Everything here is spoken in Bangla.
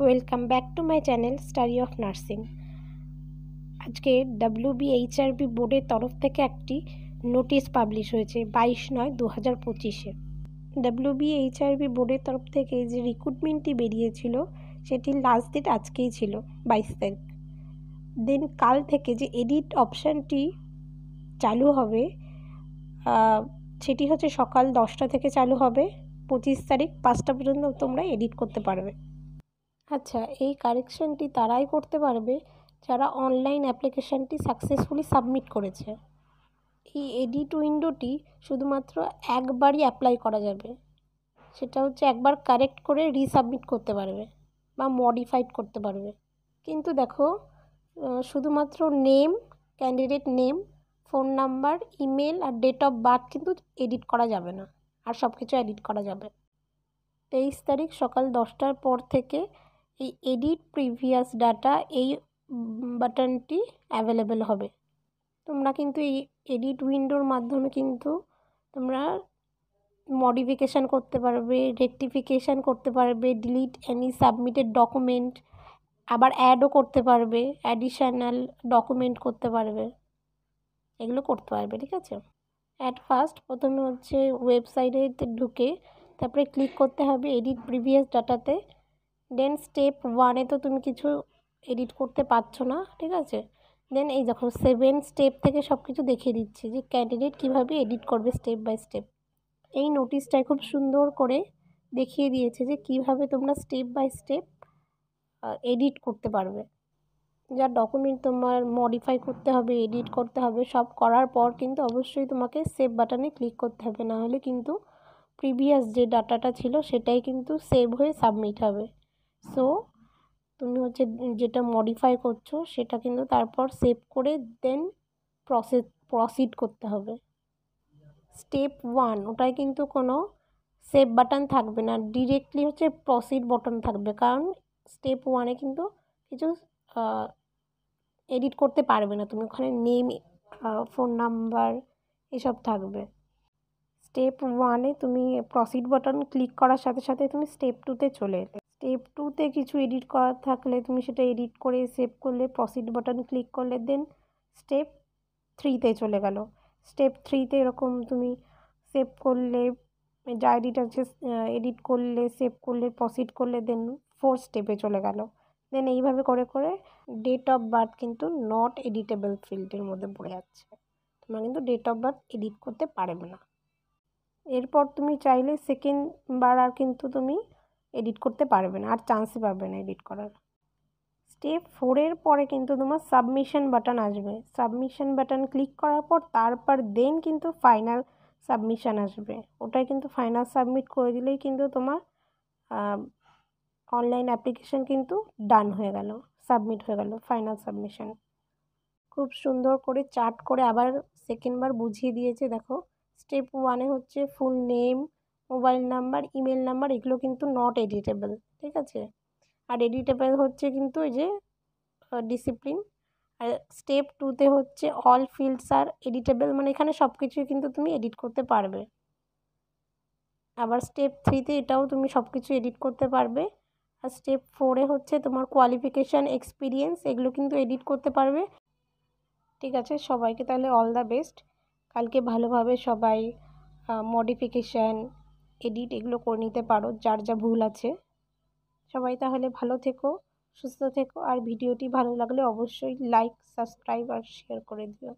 Welcome back to my channel study of nursing. আজকে WBHRB বোর্ডের তরফ থেকে একটি নোটিশ পাবলিশ হয়েছে 22/9/2025-এ। WBHRB বোর্ডের তরফ থেকে যে রিক্রুটমেন্টটি বেরিয়েছিল সেটির লাস্ট ডেট আজকেই ছিল 22 তারিখ। দেন কাল থেকে যে এডিট অপশানটি চালু হবে সেটি হচ্ছে সকাল 10টা থেকে চালু হবে। 25 তারিখ 5টা পর্যন্ত তোমরা এডিট করতে পারবে। আচ্ছা, এই কারেকশানটি তারাই করতে পারবে যারা অনলাইন অ্যাপ্লিকেশানটি সাকসেসফুলি সাবমিট করেছে। এই এডিট উইন্ডোটি শুধুমাত্র একবারই অ্যাপ্লাই করা যাবে, সেটা হচ্ছে একবার কারেক্ট করে রিসাবমিট করতে পারবে বা মডিফাইড করতে পারবে। কিন্তু দেখো, শুধুমাত্র name, candidate name, phone number, email আর ডেট অফ বার্থ কিন্তু এডিট করা যাবে না, আর সব কিছু এডিট করা যাবে। 23 তারিখ সকাল 10টার পর থেকে এই এডিট প্রিভিয়াস ডাটা এই বাটনটি অ্যাভেলেবেল হবে। তোমরা কিন্তু এই এডিট উইন্ডোর মাধ্যমে কিন্তু তোমরা মডিফিকেশান করতে পারবে, রেকটিফিকেশান করতে পারবে, ডিলিট এনি সাবমিটেড ডকুমেন্ট, আবার অ্যাডও করতে পারবে, অ্যাডিশনাল ডকুমেন্ট করতে পারবে, এগুলো করতে পারবে। ঠিক আছে, অ্যাট ফার্স্ট প্রথমে হচ্ছে ওয়েবসাইটে ঢুকে তারপরে ক্লিক করতে হবে এডিট প্রিভিয়াস ডাটাতে। দেন স্টেপ 1-এ তো তুমি কিছু এডিট করতে পারছো না, ঠিক আছে। দেন এই দেখো 7 স্টেপ থেকে সব কিছু দেখিয়ে দিচ্ছি যে ক্যান্ডিডেট কীভাবে এডিট করবে স্টেপ বাই স্টেপ। এই নোটিশটায় খুব সুন্দর করে দেখিয়ে দিয়েছে যে কীভাবে তোমরা স্টেপ বাই স্টেপ এডিট করতে পারবে। যা ডকুমেন্ট তোমার মডিফাই করতে হবে, এডিট করতে হবে, সব করার পর কিন্তু অবশ্যই তোমাকে সেভ বাটনে ক্লিক করতে হবে, না হলে কিন্তু প্রিভিয়াস যে ডাটাটা ছিল সেটাই কিন্তু সেভ হয়ে সাবমিট হবে। সো তুমি হচ্ছে যেটা মডিফাই করছো সেটা কিন্তু তারপর সেভ করে দেন প্রসিড করতে হবে। স্টেপ 1 ওটায় কিন্তু কোনো সেভ বাটন থাকবে না, ডিরেক্টলি হচ্ছে প্রসিড বাটন থাকবে, কারণ স্টেপ 1-এ কিন্তু কিছু এডিট করতে পারবে না তুমি, ওখানে নেম, ফোন নাম্বার এসব থাকবে। স্টেপ 1-এ তুমি প্রসিড বাটন ক্লিক করার সাথে সাথে তুমি স্টেপ 2-তে চলে এলে। স্টেপ 2-তে কিছু এডিট করার থাকলে তুমি সেটা এডিট করে সেভ করলে, প্রসিড বাটন ক্লিক করলে, দেন স্টেপ 3-তে চলে গেল। স্টেপ 3-তে এরকম তুমি সেভ করলে, যা এডিট আছে এডিট করলে, সেভ করলে, প্রসিড করলে, দেন 4th স্টেপে চলে গেল। দেন এইভাবে করে করে ডেট অফ বার্থ কিন্তু নট এডিটেবল ফিল্ডের মধ্যে পড়ে যাচ্ছে, তোমরা কিন্তু ডেট অফ বার্থ এডিট করতে পারবে না। এরপর তুমি চাইলে সেকেন্ড বার আর কিন্তু তুমি এডিট করতে পারবে না, আর চান্সই পাবে না এডিট করার। স্টেপ 4-এর পরে কিন্তু তোমার সাবমিশন বাটন আসবে। সাবমিশন বাটন ক্লিক করার পর তারপর দেন কিন্তু ফাইনাল সাবমিশন আসবে, ওটাই কিন্তু ফাইনাল সাবমিট করে দিলেই কিন্তু তোমার অনলাইন অ্যাপ্লিকেশান কিন্তু ডান হয়ে গেল, সাবমিট হয়ে গেল, ফাইনাল সাবমিশন। খুব সুন্দর করে চার্ট করে আবার সেকেন্ডবার বুঝিয়ে দিয়েছে। দেখো, স্টেপ 1-এ হচ্ছে full name, mobile number, email number, এগুলো কিন্তু নট এডিটেবল, ঠিক আছে। আর এডিটেবল হচ্ছে কিন্তু এই যে ডিসিপ্লিন। আর স্টেপ 2-তে হচ্ছে অল ফিল্ডস আর এডিটেবল, মানে এখানে সব কিছুই কিন্তু তুমি এডিট করতে পারবে। আবার স্টেপ 3-তে এটাও তুমি সব কিছু এডিট করতে পারবে। আর স্টেপ 4-এ হচ্ছে তোমার কোয়ালিফিকেশান, এক্সপিরিয়েন্স, এগুলো কিন্তু এডিট করতে পারবে। ঠিক আছে, সবাইকে তাহলে অল দ্য বেস্ট। কালকে ভালোভাবে সবাই মডিফিকেশান, এডিট এগুলো করে নিতে পারো, যার যা ভুল আছে। সবাই তাহলে ভালো থেকো, সুস্থ থেকো, আর ভিডিওটি ভালো লাগলে অবশ্যই লাইক, সাবস্ক্রাইব আর শেয়ার করে দিও।